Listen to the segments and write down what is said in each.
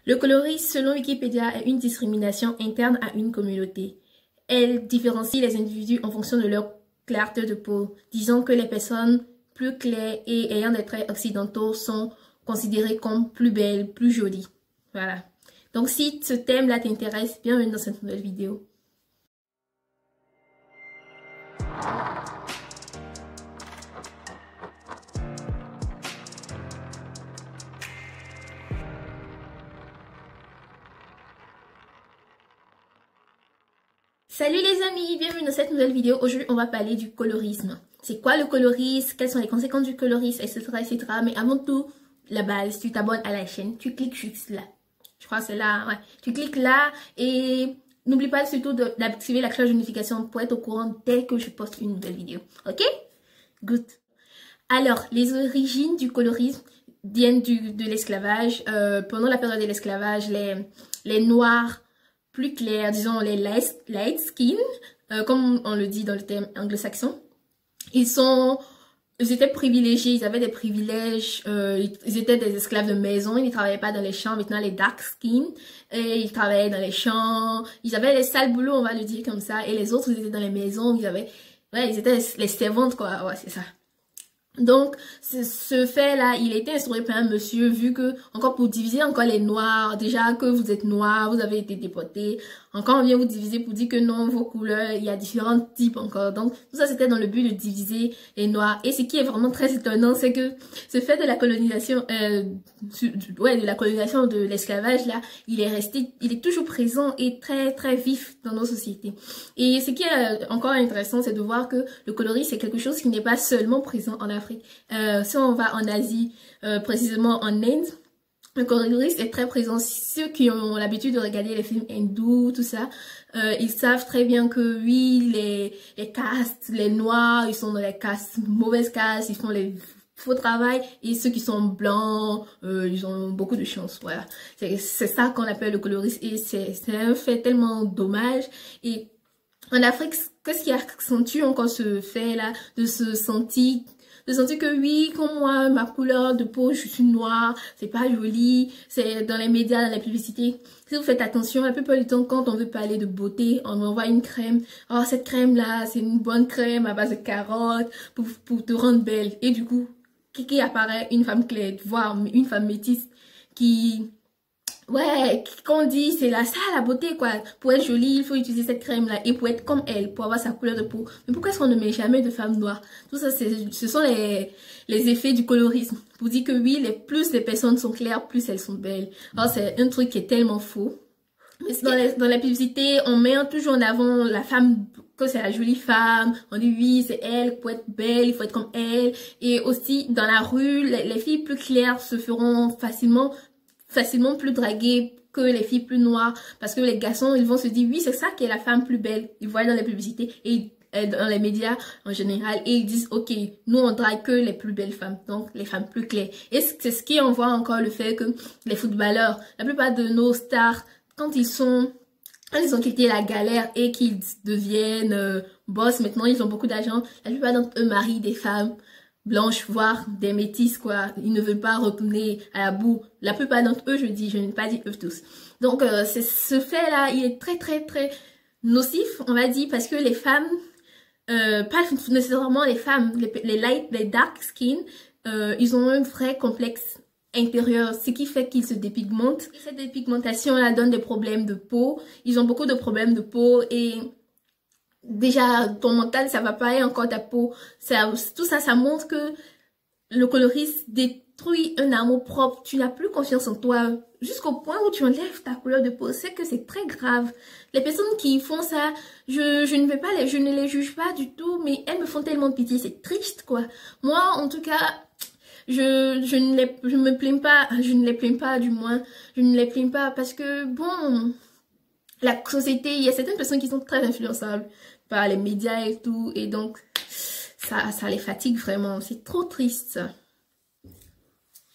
Le colorisme, selon Wikipédia, est une discrimination interne à une communauté. Elle différencie les individus en fonction de leur clarté de peau. Disons que les personnes plus claires et ayant des traits occidentaux sont considérées comme plus belles, plus jolies. Voilà. Donc si ce thème-là t'intéresse, bienvenue dans cette nouvelle vidéo. Salut les amis, bienvenue dans cette nouvelle vidéo. Aujourd'hui, on va parler du colorisme. C'est quoi le colorisme? Quelles sont les conséquences du colorisme, etc., etc. Mais avant tout, la base, tu t'abonnes à la chaîne, tu cliques juste là. Je crois que c'est là, ouais. Tu cliques là et n'oublie pas surtout d'activer la cloche de notification pour être au courant dès que je poste une nouvelle vidéo. Ok? Good. Alors, les origines du colorisme viennent de l'esclavage. Pendant la période de l'esclavage, les Noirs plus clairs, disons les light skin, comme on le dit dans le terme anglo-saxon, ils étaient privilégiés, ils avaient des privilèges, ils étaient des esclaves de maison, ils ne travaillaient pas dans les champs. Maintenant les dark skin, et ils travaillaient dans les champs, ils avaient les sales boulots, on va le dire comme ça, et les autres ils étaient dans les maisons, ils étaient les servantes quoi, ouais c'est ça. Donc, ce fait-là, il a été instauré par un monsieur, vu que, encore pour diviser encore les noirs, déjà que vous êtes noirs, vous avez été déportés, encore on vient vous diviser pour dire que non, vos couleurs, il y a différents types encore. Donc, tout ça, c'était dans le but de diviser les noirs. Et ce qui est vraiment très étonnant, c'est que ce fait de la colonisation, de la colonisation de l'esclavage, là, il est toujours présent et très, très vif dans nos sociétés. Et ce qui est encore intéressant, c'est de voir que le colorisme, c'est quelque chose qui n'est pas seulement présent en Afrique. Si on va en Asie, précisément en Inde, le colorisme est très présent. Ceux qui ont l'habitude de regarder les films hindous, tout ça, ils savent très bien que oui, les castes, les noirs, ils sont dans les castes, mauvaises castes, ils font les faux travail, et ceux qui sont blancs, ils ont beaucoup de chance. Voilà, c'est ça qu'on appelle le colorisme, et c'est un fait tellement dommage. Et en Afrique, qu'est-ce qui accentue encore ce fait-là, de sentir que oui, comme moi, ma couleur de peau, je suis noire, c'est pas joli, c'est dans les médias, dans les publicités. Si vous faites attention, la plupart du temps, quand on veut parler de beauté, on envoie une crème. Oh, cette crème-là, c'est une bonne crème à base de carottes pour te rendre belle. Et du coup, qui apparaît? Une femme claire, voire une femme métisse qu'on dit, c'est ça la beauté quoi. Pour être jolie, il faut utiliser cette crème là, et pour être comme elle, pour avoir sa couleur de peau. Mais pourquoi est-ce qu'on ne met jamais de femmes noires? Tout ça, ce sont les effets du colorisme. Pour dire que oui, plus les personnes sont claires, plus elles sont belles. Alors c'est un truc qui est tellement faux. Mais dans la publicité, on met toujours en avant la femme, que c'est la jolie femme. On dit oui, c'est elle, pour être belle, il faut être comme elle. Et aussi, dans la rue, les filles plus claires se feront facilement plus draguées que les filles plus noires, parce que les garçons, ils vont se dire oui, c'est ça qui est la femme plus belle. Ils voient dans les publicités et dans les médias en général, et ils disent ok, nous on drague que les plus belles femmes, donc les femmes plus claires. Et c'est ce qui envoie encore le fait que les footballeurs, la plupart de nos stars, quand ils ont quitté la galère et qu'ils deviennent boss, maintenant ils ont beaucoup d'argent, la plupart d'entre eux marient des femmes blanches, voire des métisses quoi. Ils ne veulent pas retourner à la boue. La plupart d'entre eux, je n'ai pas dit eux tous. Donc ce fait là, il est très très très nocif, on va dire, parce que les femmes, pas nécessairement les femmes, les dark skin, ils ont un vrai complexe intérieur, ce qui fait qu'ils se dépigmentent. Et cette dépigmentation là donne des problèmes de peau. Ils ont beaucoup de problèmes de peau, et déjà ton mental ça va pas, et encore ta peau, tout ça, ça montre que le colorisme détruit un amour propre. Tu n'as plus confiance en toi jusqu'au point où tu enlèves ta couleur de peau. C'est que c'est très grave. Les personnes qui font ça, je ne les juge pas du tout, mais elles me font tellement pitié. C'est triste quoi. Moi en tout cas, je ne me plains pas, je ne les plains pas du moins, je ne les plains pas parce que bon, la société, il y a certaines personnes qui sont très influençables par les médias et tout, et donc ça les fatigue vraiment. C'est trop triste.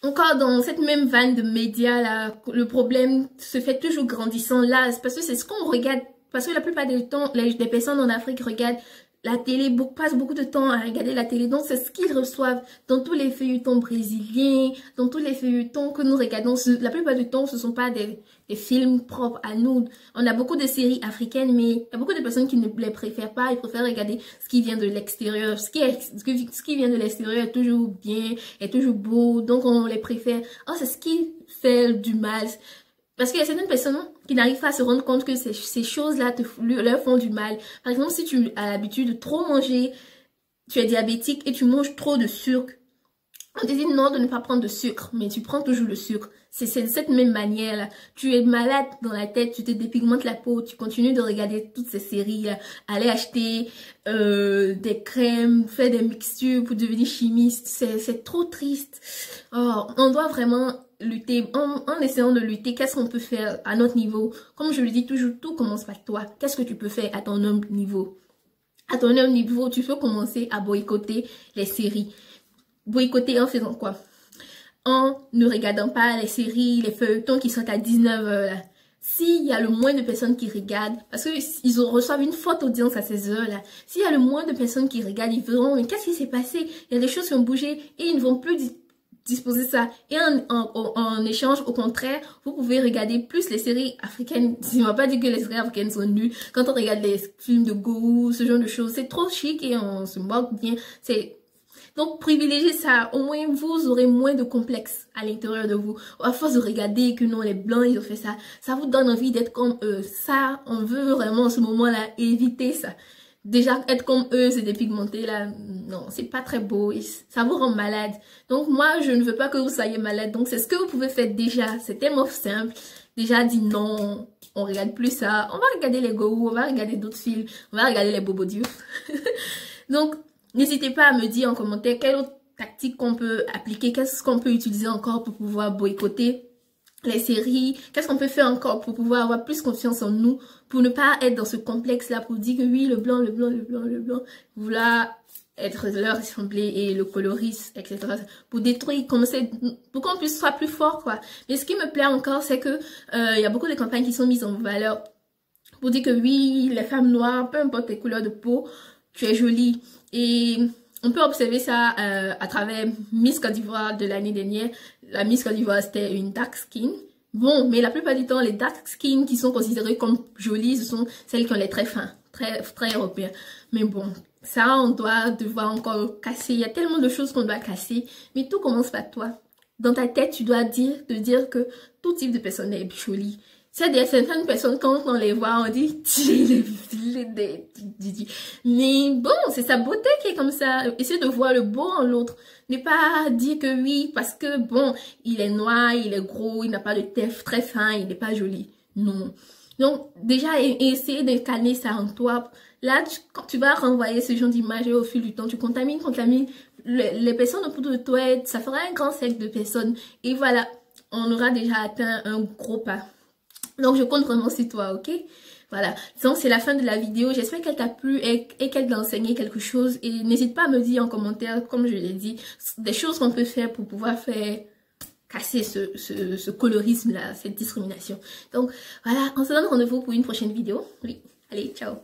Encore dans cette même vanne de médias là, le problème se fait toujours grandissant là, parce que c'est ce qu'on regarde, parce que la plupart du temps les personnes en Afrique regardent la télé, passent beaucoup de temps à regarder la télé. Donc, c'est ce qu'ils reçoivent dans tous les feuilletons brésiliens, dans tous les feuilletons que nous regardons. La plupart du temps, ce ne sont pas des films propres à nous. On a beaucoup de séries africaines, mais il y a beaucoup de personnes qui ne les préfèrent pas. Ils préfèrent regarder ce qui vient de l'extérieur. Ce qui vient de l'extérieur est toujours bien, est toujours beau. Donc, on les préfère. Oh, c'est ce qui fait du mal. Parce qu'il y a certaines personnes qui n'arrivent pas à se rendre compte que ces choses-là leur font du mal. Par exemple, si tu as l'habitude de trop manger, tu es diabétique et tu manges trop de sucre, on te dit non de ne pas prendre de sucre, mais tu prends toujours le sucre. C'est de cette même manière-là. Tu es malade dans la tête, tu te dépigmentes la peau, tu continues de regarder toutes ces séries-là, aller acheter des crèmes, faire des mixtures pour devenir chimiste. C'est trop triste. Oh, on doit vraiment lutter, en essayant de lutter. Qu'est-ce qu'on peut faire à notre niveau? Comme je le dis toujours, tout commence par toi. Qu'est-ce que tu peux faire à ton humble niveau? À ton humble niveau, tu peux commencer à boycotter les séries. Boycotter en faisant quoi? En ne regardant pas les séries, les feuilletons qui sont à 19h. S'il y a le moins de personnes qui regardent, parce qu'ils reçoivent une forte audience à ces heures-là, s'il y a le moins de personnes qui regardent, ils verront, mais qu'est-ce qui s'est passé? Il y a des choses qui ont bougé et ils ne vont plus disposer ça. Et en échange, au contraire, vous pouvez regarder plus les séries africaines. Je ne vais pas dire que les séries africaines sont nulles. Quand on regarde les films de go, ce genre de choses, c'est trop chic et on se moque bien. Donc, privilégiez ça. Au moins, vous aurez moins de complexes à l'intérieur de vous. À force de regarder que non, les blancs, ils ont fait ça. Ça vous donne envie d'être comme eux. Ça, on veut vraiment en ce moment-là éviter ça. Déjà, être comme eux, c'est dépigmenté là. Non, c'est pas très beau. Et ça vous rend malade. Donc, moi, je ne veux pas que vous soyez malade. Donc, c'est ce que vous pouvez faire déjà. C'est tellement simple. Déjà, dit non, on regarde plus ça. On va regarder les go, on va regarder d'autres films. On va regarder les Bobo Diouf. Donc, n'hésitez pas à me dire en commentaire quelle autre tactique qu'on peut appliquer, qu'est-ce qu'on peut utiliser encore pour pouvoir boycotter les séries, qu'est-ce qu'on peut faire encore pour pouvoir avoir plus confiance en nous, pour ne pas être dans ce complexe-là, pour dire que oui, le blanc, vouloir être leur ressembler et le coloriste, etc. Pour détruire, pour qu'on puisse soit plus fort, quoi. Mais ce qui me plaît encore, c'est que il y a beaucoup de campagnes qui sont mises en valeur pour dire que oui, les femmes noires, peu importe tes couleurs de peau, tu es jolie. Et on peut observer ça à travers Miss Côte d'Ivoire de l'année dernière. La Miss Côte d'Ivoire, c'était une dark skin. Bon, mais la plupart du temps, les dark skin qui sont considérées comme jolies, ce sont celles qui ont les traits fins, très européens. Mais bon, ça, on doit devoir encore casser. Il y a tellement de choses qu'on doit casser. Mais tout commence par toi. Dans ta tête, tu dois te dire que tout type de personne est jolie. Il y a certaines personnes, quand on les voit, on dit, mais bon, c'est sa beauté qui est comme ça. Essaye de voir le beau en l'autre. Ne pas dire que oui, parce que bon, il est noir, il est gros, il n'a pas de tête très fin, il n'est pas joli. Non. Donc, déjà, essayer d'incarner ça en toi. Là, quand tu vas renvoyer ce genre d'image au fil du temps, tu contamines les personnes autour de toi, ça fera un grand cercle de personnes. Et voilà, on aura déjà atteint un gros pas. Donc, je compte vraiment sur toi, ok? Voilà. Donc, c'est la fin de la vidéo. J'espère qu'elle t'a plu et qu'elle t'a enseigné quelque chose. Et n'hésite pas à me dire en commentaire, comme je l'ai dit, des choses qu'on peut faire pour pouvoir casser ce colorisme-là, cette discrimination. Donc, voilà. On se donne rendez-vous pour une prochaine vidéo. Oui. Allez, ciao.